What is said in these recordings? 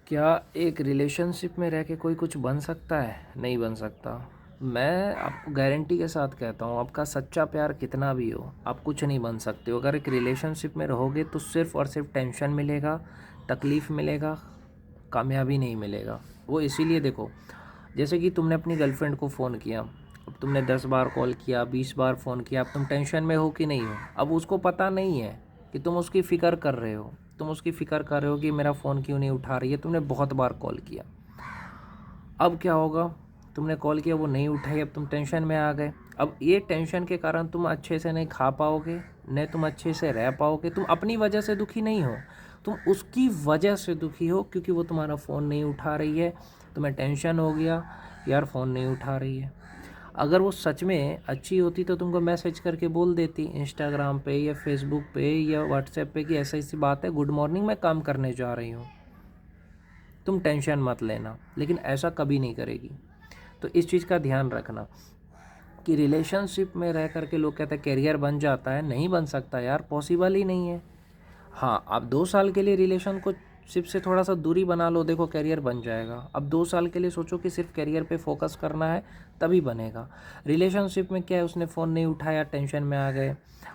क्या एक रिलेशनशिप में रह के कोई कुछ बन सकता है? नहीं बन सकता। मैं आपको गारंटी के साथ कहता हूँ, आपका सच्चा प्यार कितना भी हो, आप कुछ नहीं बन सकते हो। अगर एक रिलेशनशिप में रहोगे तो सिर्फ़ और सिर्फ टेंशन मिलेगा, तकलीफ़ मिलेगा, कामयाबी नहीं मिलेगा। वो इसीलिए देखो, जैसे कि तुमने अपनी गर्लफ्रेंड को फ़ोन किया, अब तुमने 10 बार कॉल किया, 20 बार फ़ोन किया, अब तुम टेंशन में हो कि नहीं हो? अब उसको पता नहीं है कि तुम उसकी फ़िक्र कर रहे हो। तुम उसकी फ़िक्र कर रहे हो कि मेरा फ़ोन क्यों नहीं उठा रही है, तुमने बहुत बार कॉल किया। अब क्या होगा? तुमने कॉल किया, वो नहीं उठाई, अब तुम टेंशन में आ गए। अब ये टेंशन के कारण तुम अच्छे से नहीं खा पाओगे, न तुम अच्छे से रह पाओगे। तुम अपनी वजह से दुखी नहीं हो, तुम उसकी वजह से दुखी हो, क्योंकि वो तुम्हारा फ़ोन नहीं उठा रही है। तुम्हें टेंशन हो गया, यार फ़ोन नहीं उठा रही है। अगर वो सच में अच्छी होती तो तुमको मैसेज करके बोल देती इंस्टाग्राम पे या फेसबुक पे या व्हाट्सएप पे कि ऐसी ऐसी बात है, गुड मॉर्निंग, मैं काम करने जा रही हूँ, तुम टेंशन मत लेना। लेकिन ऐसा कभी नहीं करेगी। तो इस चीज़ का ध्यान रखना कि रिलेशनशिप में रह कर के लोग कहते हैं करियर बन जाता है। नहीं बन सकता यार, पॉसिबल ही नहीं है। हाँ, आप 2 साल के लिए रिलेशन को शिप से थोड़ा सा दूरी बना लो, देखो करियर बन जाएगा। अब 2 साल के लिए सोचो कि सिर्फ करियर पे फोकस करना है, तभी बनेगा। रिलेशनशिप में क्या है, उसने फ़ोन नहीं उठाया, टेंशन में आ गए,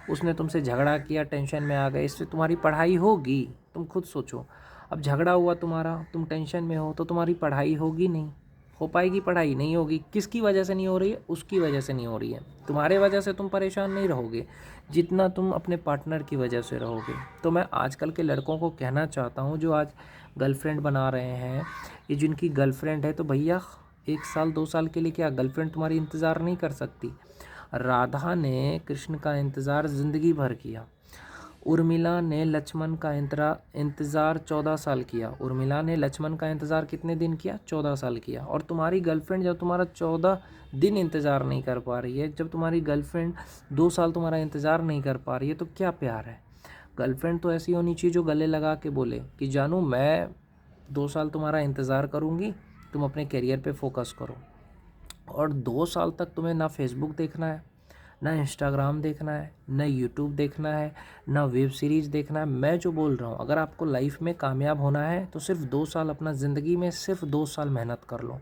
उसने तुमसे झगड़ा किया, टेंशन में आ गए, इससे तुम्हारी पढ़ाई होगी? तुम खुद सोचो। अब झगड़ा हुआ तुम्हारा, तुम टेंशन में हो, तो तुम्हारी पढ़ाई होगी नहीं, हो पाएगी पढ़ाई? नहीं होगी। किसकी वजह से नहीं हो रही है? उसकी वजह से नहीं हो रही है। तुम्हारे वजह से तुम परेशान नहीं रहोगे जितना तुम अपने पार्टनर की वजह से रहोगे। तो मैं आजकल के लड़कों को कहना चाहता हूँ जो आज गर्लफ्रेंड बना रहे हैं, ये जिनकी गर्लफ्रेंड है, तो भैया 1 साल 2 साल के लिए क्या गर्लफ्रेंड तुम्हारी इंतज़ार नहीं कर सकती? राधा ने कृष्ण का इंतज़ार ज़िंदगी भर किया। उर्मिला ने लक्ष्मण का इंतज़ार 14 साल किया। उर्मिला ने लक्ष्मण का इंतज़ार कितने दिन किया? 14 साल किया। और तुम्हारी गर्लफ्रेंड जब तुम्हारा 14 दिन इंतज़ार नहीं कर पा रही है, जब तुम्हारी गर्लफ्रेंड 2 साल तुम्हारा इंतज़ार नहीं कर पा रही है, तो क्या प्यार है? गर्लफ्रेंड तो ऐसी होनी चाहिए जो गले लगा के बोले कि जानू, मैं 2 साल तुम्हारा इंतज़ार करूँगी, तुम अपने करियर पे फोकस करो। और 2 साल तक तुम्हें ना फेसबुक देखना है, ना इंस्टाग्राम देखना है, ना यूट्यूब देखना है, ना वेब सीरीज़ देखना है। मैं जो बोल रहा हूँ, अगर आपको लाइफ में कामयाब होना है तो सिर्फ 2 साल, अपना ज़िंदगी में सिर्फ 2 साल मेहनत कर लो।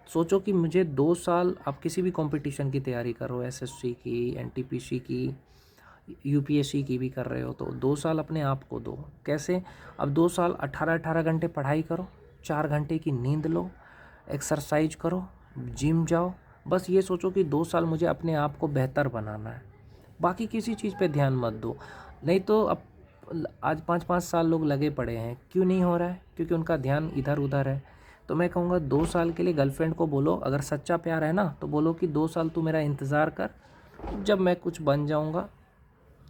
सोचो कि मुझे 2 साल, आप किसी भी कंपटीशन की तैयारी करो, एसएससी की, एनटीपीसी की, यूपीएससी की भी कर रहे हो, तो 2 साल अपने आप को दो। कैसे? अब 2 साल 18-18 घंटे पढ़ाई करो, 4 घंटे की नींद लो, एक्सरसाइज करो, जिम जाओ। बस ये सोचो कि 2 साल मुझे अपने आप को बेहतर बनाना है, बाकी किसी चीज़ पे ध्यान मत दो। नहीं तो अब आज 5-5 साल लोग लगे पड़े हैं, क्यों नहीं हो रहा है? क्योंकि उनका ध्यान इधर उधर है। तो मैं कहूँगा 2 साल के लिए गर्लफ्रेंड को बोलो, अगर सच्चा प्यार है ना, तो बोलो कि 2 साल तू मेरा इंतज़ार कर, जब मैं कुछ बन जाऊँगा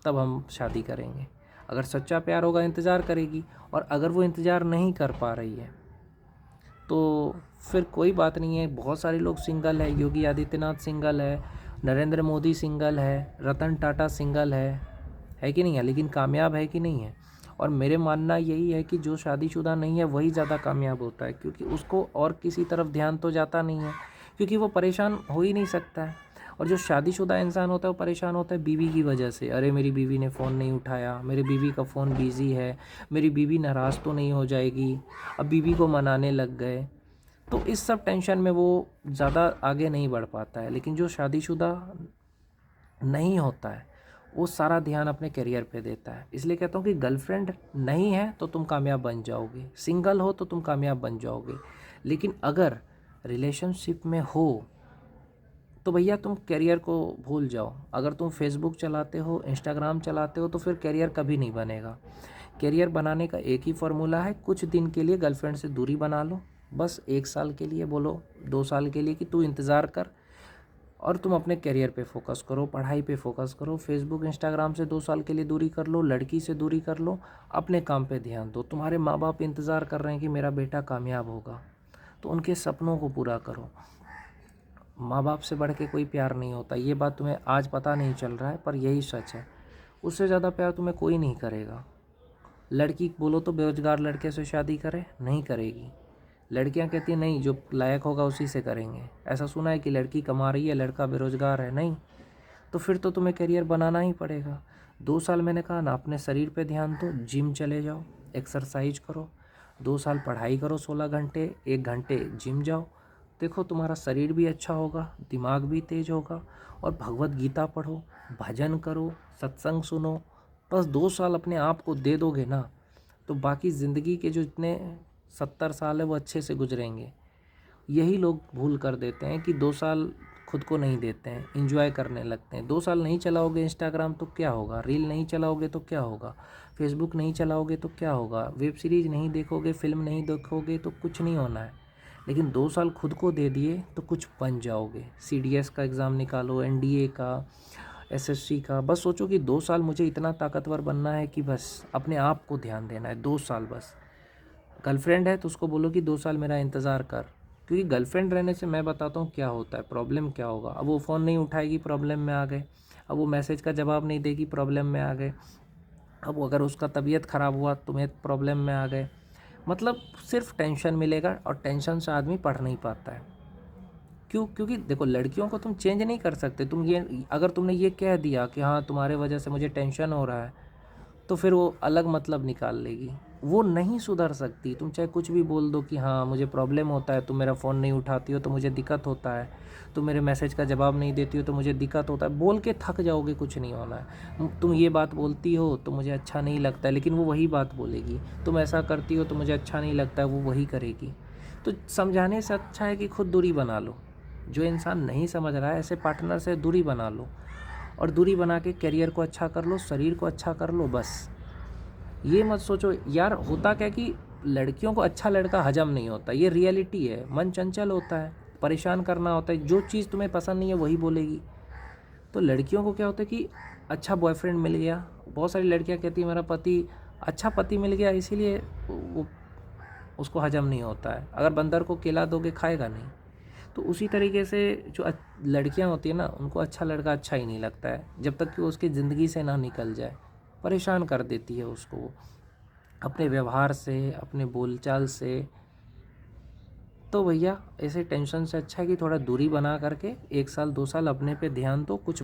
तब हम शादी करेंगे। अगर सच्चा प्यार होगा, इंतज़ार करेगी। और अगर वो इंतज़ार नहीं कर पा रही है तो फिर कोई बात नहीं है। बहुत सारे लोग सिंगल है, योगी आदित्यनाथ सिंगल है, नरेंद्र मोदी सिंगल है, रतन टाटा सिंगल है कि नहीं है? लेकिन कामयाब है कि नहीं है? और मेरे मानना यही है कि जो शादीशुदा नहीं है वही ज़्यादा कामयाब होता है, क्योंकि उसको और किसी तरफ ध्यान तो जाता नहीं है, क्योंकि वो परेशान हो ही नहीं सकता है। और जो शादीशुदा इंसान होता है वो परेशान होता है बीवी की वजह से। अरे मेरी बीवी ने फ़ोन नहीं उठाया, मेरी बीवी का फ़ोन बिज़ी है, मेरी बीवी नाराज़ तो नहीं हो जाएगी, अब बीवी को मनाने लग गए। तो इस सब टेंशन में वो ज़्यादा आगे नहीं बढ़ पाता है। लेकिन जो शादीशुदा नहीं होता है वो सारा ध्यान अपने करियर पे देता है। इसलिए कहता हूँ कि गर्लफ्रेंड नहीं है तो तुम कामयाब बन जाओगे, सिंगल हो तो तुम कामयाब बन जाओगे। लेकिन अगर रिलेशनशिप में हो तो भैया तुम करियर को भूल जाओ। अगर तुम फेसबुक चलाते हो, इंस्टाग्राम चलाते हो, तो फिर करियर कभी नहीं बनेगा। करियर बनाने का एक ही फार्मूला है, कुछ दिन के लिए गर्लफ्रेंड से दूरी बना लो, बस 1 साल के लिए बोलो, 2 साल के लिए, कि तू इंतज़ार कर और तुम अपने करियर पे फोकस करो, पढ़ाई पे फोकस करो। फेसबुक इंस्टाग्राम से 2 साल के लिए दूरी कर लो, लड़की से दूरी कर लो, अपने काम पे ध्यान दो। तुम्हारे माँ बाप इंतज़ार कर रहे हैं कि मेरा बेटा कामयाब होगा, तो उनके सपनों को पूरा करो। माँ बाप से बढ़ के कोई प्यार नहीं होता। ये बात तुम्हें आज पता नहीं चल रहा है, पर यही सच है। उससे ज़्यादा प्यार तुम्हें कोई नहीं करेगा। लड़की बोलो तो बेरोजगार लड़के से शादी करे, नहीं करेगी। लड़कियां कहती हैं नहीं, जो लायक होगा उसी से करेंगे। ऐसा सुना है कि लड़की कमा रही है, लड़का बेरोजगार है? नहीं। तो फिर तो तुम्हें करियर बनाना ही पड़ेगा। 2 साल मैंने कहा ना, अपने शरीर पे ध्यान दो, जिम चले जाओ, एक्सरसाइज करो, 2 साल पढ़ाई करो 16 घंटे, 1 घंटे जिम जाओ, देखो तुम्हारा शरीर भी अच्छा होगा, दिमाग भी तेज होगा। और भगवत गीता पढ़ो, भजन करो, सत्संग सुनो। बस 2 साल अपने आप को दे दोगे ना, तो बाकी ज़िंदगी के जो इतने 70 साल है वो अच्छे से गुजरेंगे। यही लोग भूल कर देते हैं कि 2 साल खुद को नहीं देते हैं, एंजॉय करने लगते हैं। 2 साल नहीं चलाओगे इंस्टाग्राम तो क्या होगा, रील नहीं चलाओगे तो क्या होगा, फेसबुक नहीं चलाओगे तो क्या होगा, वेब सीरीज़ नहीं देखोगे, फिल्म नहीं देखोगे तो कुछ नहीं होना है। लेकिन 2 साल खुद को दे दिए तो कुछ बन जाओगे। CDS का एग्ज़ाम निकालो, NDA का, SSC का। बस सोचो कि 2 साल मुझे इतना ताकतवर बनना है कि बस अपने आप को ध्यान देना है, 2 साल बस। गर्लफ्रेंड है तो उसको बोलो कि 2 साल मेरा इंतज़ार कर, क्योंकि गर्लफ्रेंड रहने से मैं बताता हूँ क्या होता है, प्रॉब्लम क्या होगा। अब वो फ़ोन नहीं उठाएगी, प्रॉब्लम में आ गए। अब वो मैसेज का जवाब नहीं देगी, प्रॉब्लम में आ गए। अब अगर उसका तबीयत ख़राब हुआ, तुम्हें प्रॉब्लम में आ गए। मतलब सिर्फ टेंशन मिलेगा, और टेंशन से आदमी पढ़ नहीं पाता है। क्यों? क्योंकि देखो, लड़कियों को तुम चेंज नहीं कर सकते। तुम ये अगर तुमने ये कह दिया कि हाँ तुम्हारे वजह से मुझे टेंशन हो रहा है, तो फिर वो अलग मतलब निकाल लेगी। वो नहीं सुधर सकती। तुम चाहे कुछ भी बोल दो कि हाँ मुझे प्रॉब्लम होता है, तुम मेरा फ़ोन नहीं उठाती हो तो मुझे दिक्कत होता है, तुम मेरे मैसेज का जवाब नहीं देती हो तो मुझे दिक्कत होता है, बोल के थक जाओगे, कुछ नहीं होना है। तुम ये बात बोलती हो तो मुझे अच्छा नहीं लगता है, लेकिन वो वही बात बोलेगी। तुम ऐसा करती हो तो मुझे अच्छा नहीं लगता है, वो वही करेगी। तो समझाने से अच्छा है कि खुद दूरी बना लो। जो इंसान नहीं समझ रहा है, ऐसे पार्टनर से दूरी बना लो, और दूरी बना के करियर को अच्छा कर लो, शरीर को अच्छा कर लो। बस ये मत सोचो यार। होता क्या कि लड़कियों को अच्छा लड़का हजम नहीं होता, ये रियलिटी है। मन चंचल होता है, परेशान करना होता है, जो चीज़ तुम्हें पसंद नहीं है वही बोलेगी। तो लड़कियों को क्या होता है कि अच्छा बॉयफ्रेंड मिल गया। बहुत सारी लड़कियां कहती है मेरा पति अच्छा पति मिल गया, इसीलिए वो उसको हजम नहीं होता है। अगर बंदर को केला दोगे खाएगा नहीं। तो उसी तरीके से जो लड़कियां होती है ना, उनको अच्छा लड़का अच्छा ही नहीं लगता है, जब तक कि वो उसकी ज़िंदगी से ना निकल जाए। परेशान कर देती है उसको वो, अपने व्यवहार से, अपने बोलचाल से। तो भैया ऐसे टेंशन से अच्छा है कि थोड़ा दूरी बना करके 1 साल 2 साल अपने पे ध्यान दो। कुछ